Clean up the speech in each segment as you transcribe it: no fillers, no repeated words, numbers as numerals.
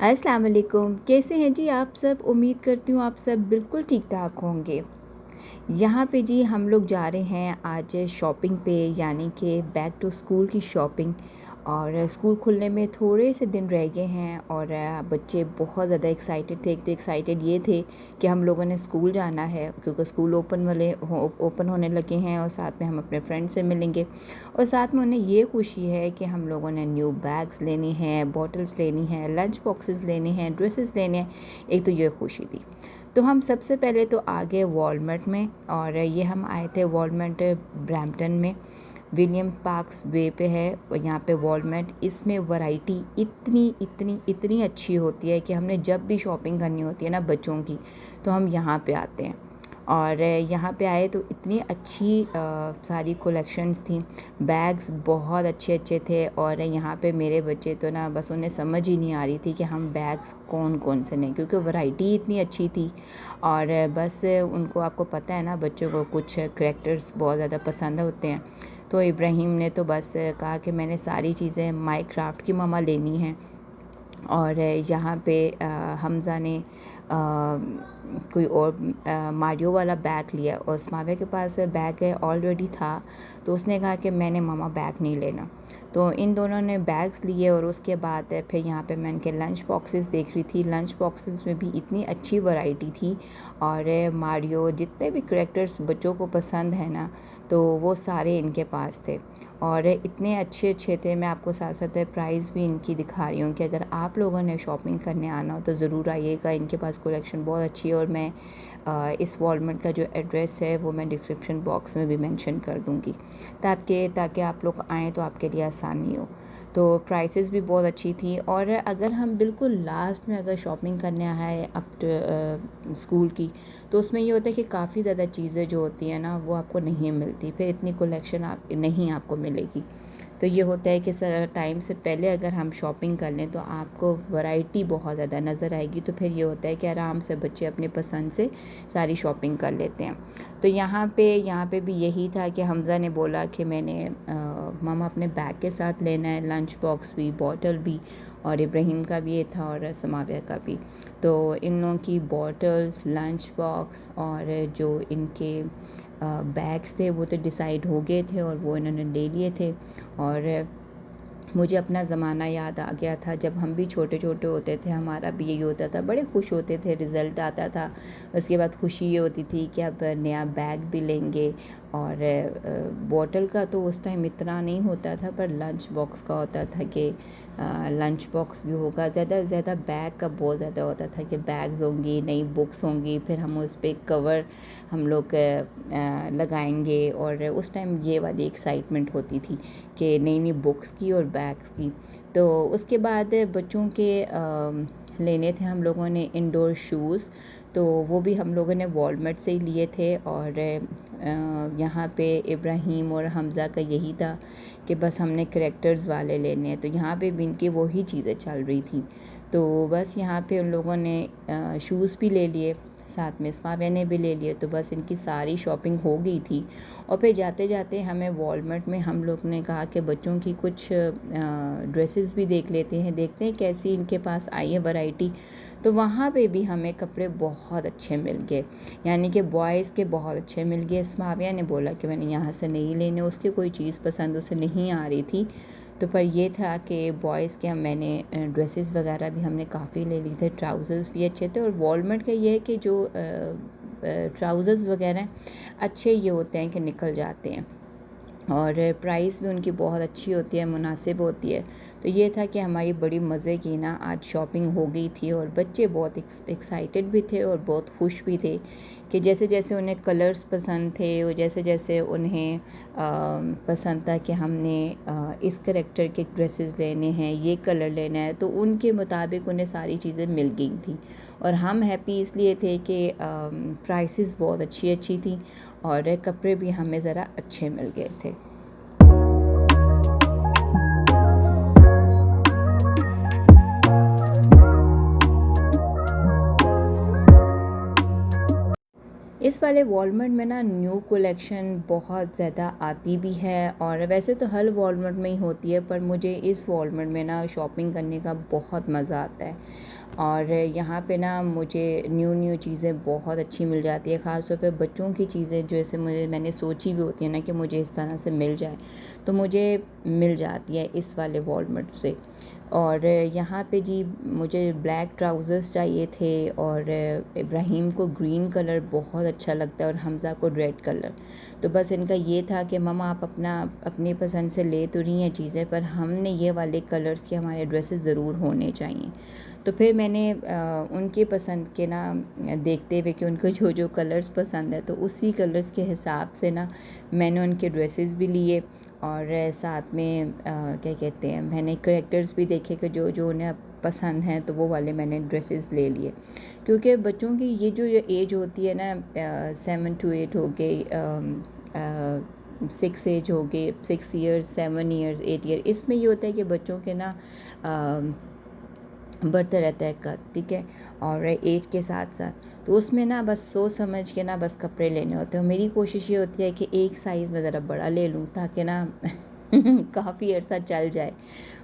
अस्सलाम वालेकुम। कैसे हैं जी आप सब? उम्मीद करती हूँ आप सब बिल्कुल ठीक ठाक होंगे। यहाँ पे जी हम लोग जा रहे हैं आज शॉपिंग पे, यानी कि बैक टू स्कूल की शॉपिंग। और स्कूल खुलने में थोड़े से दिन रह गए हैं और बच्चे बहुत ज़्यादा एक्साइटेड थे। एक तो एक्साइटेड ये थे कि हम लोगों ने स्कूल जाना है क्योंकि स्कूल ओपन होने लगे हैं और साथ में हम अपने फ्रेंड से मिलेंगे। और साथ में उन्हें ये खुशी है कि हम लोगों ने न्यू बैग्स लेनी हैं, बॉटल्स लेनी हैं, लंच बॉक्सेस लेने हैं, ड्रेसेस लेने हैं। एक तो ये खुशी थी। तो हम सबसे पहले तो आ गए वॉलमार्ट में, और ये हम आए थे वॉलमार्ट ब्रैम्पटन में, विलियम पार्क्स वे पे है और यहाँ पे वॉलमार्ट। इसमें वैरायटी इतनी इतनी इतनी अच्छी होती है कि हमने जब भी शॉपिंग करनी होती है ना बच्चों की, तो हम यहाँ पे आते हैं। और यहाँ पे आए तो इतनी अच्छी सारी कलेक्शंस थी। बैग्स बहुत अच्छे अच्छे थे और यहाँ पे मेरे बच्चे तो ना बस उन्हें समझ ही नहीं आ रही थी कि हम बैग्स कौन कौन से लें, क्योंकि वैरायटी इतनी अच्छी थी। और बस उनको, आपको पता है ना, बच्चों को कुछ करैक्टर्स बहुत ज़्यादा पसंद होते हैं। तो इब्राहिम ने तो बस कहा कि मैंने सारी चीज़ें माइनक्राफ्ट की मम्मा लेनी हैं। और यहाँ पे हमज़ा ने कोई और मारियो वाला बैग लिया और उस्मावे के पास बैग है ऑलरेडी था, तो उसने कहा कि मैंने मामा बैग नहीं लेना। तो इन दोनों ने बैग्स लिए और उसके बाद फिर यहाँ पे मैं इनके लंच बॉक्सेस देख रही थी। लंच बॉक्सेस में भी इतनी अच्छी वैरायटी थी। और मारियो, जितने भी करैक्टर्स बच्चों को पसंद है ना, तो वो सारे इनके पास थे और इतने अच्छे अच्छे थे। मैं आपको साथ साथ प्राइस भी इनकी दिखा रही हूँ कि अगर आप लोगों ने शॉपिंग करने आना हो तो ज़रूर आइएगा। इनके पास कलेक्शन बहुत अच्छी है और मैं इस वॉलमार्ट का जो एड्रेस है वो मैं डिस्क्रिप्शन बॉक्स में भी मेंशन कर दूँगी, ताकि आप लोग आएँ तो आपके लिए आसानी हो। तो प्राइसेस भी बहुत अच्छी थी। और अगर हम बिल्कुल लास्ट में अगर शॉपिंग करने आए अप स्कूल की, तो उसमें ये होता है कि काफ़ी ज़्यादा चीज़ें जो होती हैं ना वो आपको नहीं मिलती, फिर इतनी कलेक्शन आपको मिलेगी। तो ये होता है कि टाइम से पहले अगर हम शॉपिंग कर लें तो आपको वैरायटी बहुत ज़्यादा नज़र आएगी। तो फिर ये होता है कि आराम से बच्चे अपनी पसंद से सारी शॉपिंग कर लेते हैं। तो यहाँ पे भी यही था कि हमज़ा ने बोला कि मैंने मामा अपने बैग के साथ लेना है, लंच बॉक्स भी, बॉटल भी, और इब्राहिम का भी ये था और समाविया का भी। तो इन लोगों की बॉटल्स, लंच बॉक्स और जो इनके बैग्स थे वो तो डिसाइड हो गए थे और वो इन्होंने ले लिए थे। और मुझे अपना ज़माना याद आ गया था जब हम भी छोटे छोटे होते थे। हमारा भी यही होता था, बड़े खुश होते थे, रिज़ल्ट आता था, उसके बाद खुशी ये होती थी कि अब नया बैग भी लेंगे। और बॉटल का तो उस टाइम इतना नहीं होता था, पर लंच बॉक्स का होता था कि लंच बॉक्स भी होगा। ज़्यादा से ज़्यादा बैग का बहुत ज़्यादा होता था कि बैग्स होंगी, नई बुक्स होंगी, फिर हम उस पर कवर हम लोग लगाएंगे। और उस टाइम ये वाली एक्साइटमेंट होती थी कि नई नई बुक्स की और बैग्स की। तो उसके बाद बच्चों के लेने थे हम लोगों ने इंडोर शूज़, तो वो भी हम लोगों ने वॉलमार्ट से ही लिए थे। और यहाँ पे इब्राहिम और हमज़ा का यही था कि बस हमने करैक्टर्स वाले लेने हैं, तो यहाँ पे भी इनकी वही चीज़ें चल रही थी। तो बस यहाँ पे उन लोगों ने शूज़ भी ले लिए, साथ में इस्माविया ने भी ले लिए। तो बस इनकी सारी शॉपिंग हो गई थी। और फिर जाते जाते हमें वॉलमार्ट में हम लोग ने कहा कि बच्चों की कुछ ड्रेसेस भी देख लेते हैं, देखते हैं कैसी इनके पास आई है वैरायटी। तो वहाँ पे भी हमें कपड़े बहुत अच्छे मिल गए, यानी कि बॉयज़ के बहुत अच्छे मिल गए। इस्माविया ने बोला कि मैंने यहाँ से नहीं लेने, उसकी कोई चीज़ पसंद उसे नहीं आ रही थी। तो पर ये था कि बॉयज़ के मैंने ड्रेसेस वगैरह भी हमने काफ़ी ले ली थे, ट्राउज़र्स भी अच्छे थे। और वॉलमार्ट का ये है कि जो ट्राउज़र्स वगैरह अच्छे ये होते हैं कि निकल जाते हैं और प्राइस भी उनकी बहुत अच्छी होती है, मुनासिब होती है। तो ये था कि हमारी बड़ी मज़े की ना आज शॉपिंग हो गई थी और बच्चे बहुत एक्साइटेड भी थे और बहुत खुश भी थे कि जैसे जैसे उन्हें कलर्स पसंद थे और जैसे जैसे उन्हें पसंद था कि हमने इस करैक्टर के ड्रेसेस लेने हैं, ये कलर लेना है, तो उनके मुताबिक उन्हें सारी चीज़ें मिल गई थी। और हम हैप्पी इसलिए थे कि प्राइसेस बहुत अच्छी अच्छी थी और कपड़े भी हमें ज़रा अच्छे मिल गए थे। इस वाले वॉलमार्ट में ना न्यू कलेक्शन बहुत ज़्यादा आती भी है, और वैसे तो हर वॉलमार्ट में ही होती है, पर मुझे इस वॉलमार्ट में ना शॉपिंग करने का बहुत मज़ा आता है। और यहाँ पे ना मुझे न्यू न्यू चीज़ें बहुत अच्छी मिल जाती है, ख़ास तौर पे बच्चों की चीज़ें जैसे मैंने सोची हुई होती है ना कि मुझे इस तरह से मिल जाए, तो मुझे मिल जाती है इस वाले वॉलमार्ट से। और यहाँ पे जी मुझे ब्लैक ट्राउज़र्स चाहिए थे, और इब्राहिम को ग्रीन कलर बहुत अच्छा लगता है और हमज़ा को रेड कलर। तो बस इनका ये था कि मम्मा आप अपनी पसंद से ले तो रही हैं चीज़ें, पर हमने ये वाले कलर्स के हमारे ड्रेसेस ज़रूर होने चाहिए। तो फिर मैंने उनके पसंद के ना देखते हुए कि उनको जो जो कलर्स पसंद है, तो उसी कलर्स के हिसाब से ना मैंने उनके ड्रेसेस भी लिए, और साथ में क्या कहते हैं, मैंने करैक्टर्स भी देखे कि जो जो उन्हें पसंद हैं, तो वो वाले मैंने ड्रेसेस ले लिए। क्योंकि बच्चों की ये जो एज होती है ना, 7 to 8 हो गई, 6 एज हो गई, 6 ईयर्स, 7 ईयर्स, 8 ईयर, इसमें ये होता है कि बच्चों के ना बढ़ते रहता है कद, ठीक है, और एज के साथ साथ, तो उसमें ना बस सोच समझ के ना बस कपड़े लेने होते हैं। और मेरी कोशिश ये होती है कि एक साइज़ में ज़रा बड़ा ले लूँ, ताकि ना काफ़ी अर्सा चल जाए।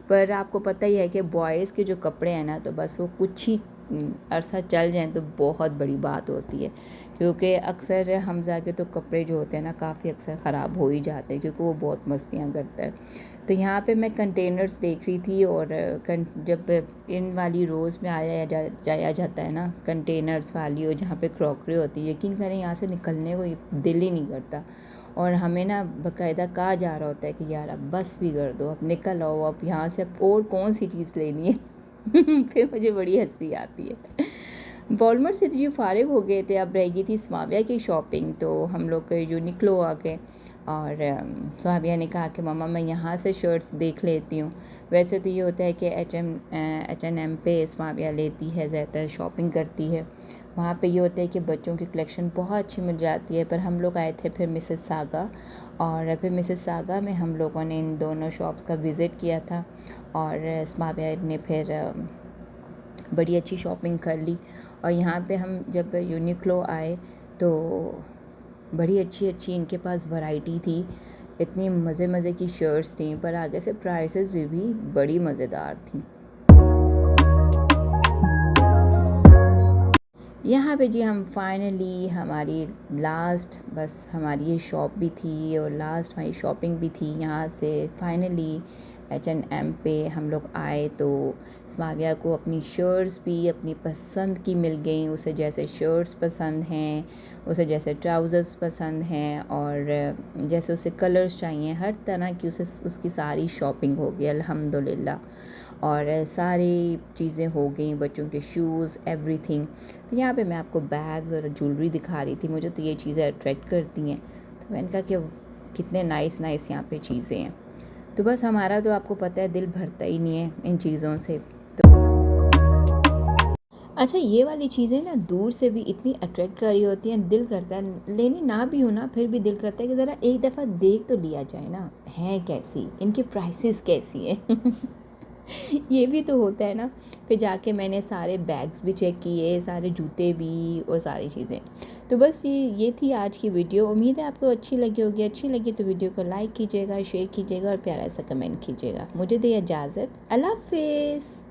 पर आपको पता ही है कि बॉयज़ के जो कपड़े हैं ना, तो बस वो कुछ ही अरसा चल जाएँ तो बहुत बड़ी बात होती है, क्योंकि अक्सर हमज़ा के तो कपड़े जो होते हैं ना काफ़ी अक्सर ख़राब हो ही जाते हैं, क्योंकि वो बहुत मस्तियाँ करता है। तो यहाँ पे मैं कंटेनर्स देख रही थी, और जब इन वाली रोज़ में जाया जाता है ना, कंटेनर्स वाली, और जहाँ पे क्रॉकरी होती है, यकीन करें यहाँ से निकलने को दिल ही नहीं करता। और हमें ना बाकायदा कहा जा रहा होता है कि यार अब बस भी कर दो, अब निकल आओ, अब यहाँ से अब और कौन सी चीज़ लेनी है। फिर मुझे बड़ी हंसी आती है। वॉलमार्ट से तो जो फ़ारिग हो गए थे, अब रह गई थी स्माविया की शॉपिंग, तो हम लोग यूनिक्लो आ गए, और स्वाबिया ने कहा कि मम्मा मैं यहाँ से शर्ट्स देख लेती हूँ। वैसे तो ये होता है कि H&M पे स्वाबिया लेती है, ज़्यादातर शॉपिंग करती है। वहाँ पे ये होता है कि बच्चों की कलेक्शन बहुत अच्छी मिल जाती है। पर हम लोग आए थे फिर मिसेस सागा, और फिर मिसेस सागा में हम लोगों ने इन दोनों शॉप्स का विज़िट किया था, और स्वाबिया ने फिर बड़ी अच्छी शॉपिंग कर ली। और यहाँ पे हम जब यूनिक्लो आए तो बड़ी अच्छी अच्छी इनके पास वैरायटी थी, इतनी मज़े मज़े की शर्ट्स थी, पर आगे से प्राइसेस भी बड़ी मज़ेदार थी। यहाँ पे जी हम फाइनली हमारी लास्ट, बस हमारी ये शॉप भी थी और लास्ट हमारी शॉपिंग भी थी। यहाँ से फाइनली H&M पे हम लोग आए, तो स्वाविया को अपनी शर्ट्स भी अपनी पसंद की मिल गई। उसे जैसे शर्ट्स पसंद हैं, उसे जैसे ट्राउज़र्स पसंद हैं, और जैसे उसे कलर्स चाहिए, हर तरह की उसकी सारी शॉपिंग हो गई अल्हम्दुलिल्लाह। और सारी चीज़ें हो गई, बच्चों के शूज़, एवरीथिंग। तो यहाँ पे मैं आपको बैग्स और ज्वेलरी दिखा रही थी, मुझे तो ये चीज़ें अट्रैक्ट करती हैं, तो मैंने कहा कि कितने नाइस नाइस यहाँ पे चीज़ें हैं। तो बस हमारा तो आपको पता है दिल भरता ही नहीं है इन चीज़ों से। तो अच्छा, ये वाली चीज़ें ना दूर से भी इतनी अट्रैक्ट कर रही होती हैं, दिल करता है लेनी ना भी हो ना, फिर भी दिल करता है कि ज़रा एक दफ़ा देख तो लिया जाए ना, है कैसी, इनकी प्राइसेस कैसी हैं। ये भी तो होता है ना। फिर जाके मैंने सारे बैग्स भी चेक किए, सारे जूते भी, और सारी चीज़ें। तो बस ये थी आज की वीडियो। उम्मीद है आपको अच्छी लगी होगी। अच्छी लगी तो वीडियो को लाइक कीजिएगा, शेयर कीजिएगा, और प्यारा सा कमेंट कीजिएगा। मुझे दे इजाज़त, अल्लाह हाफ़िज़।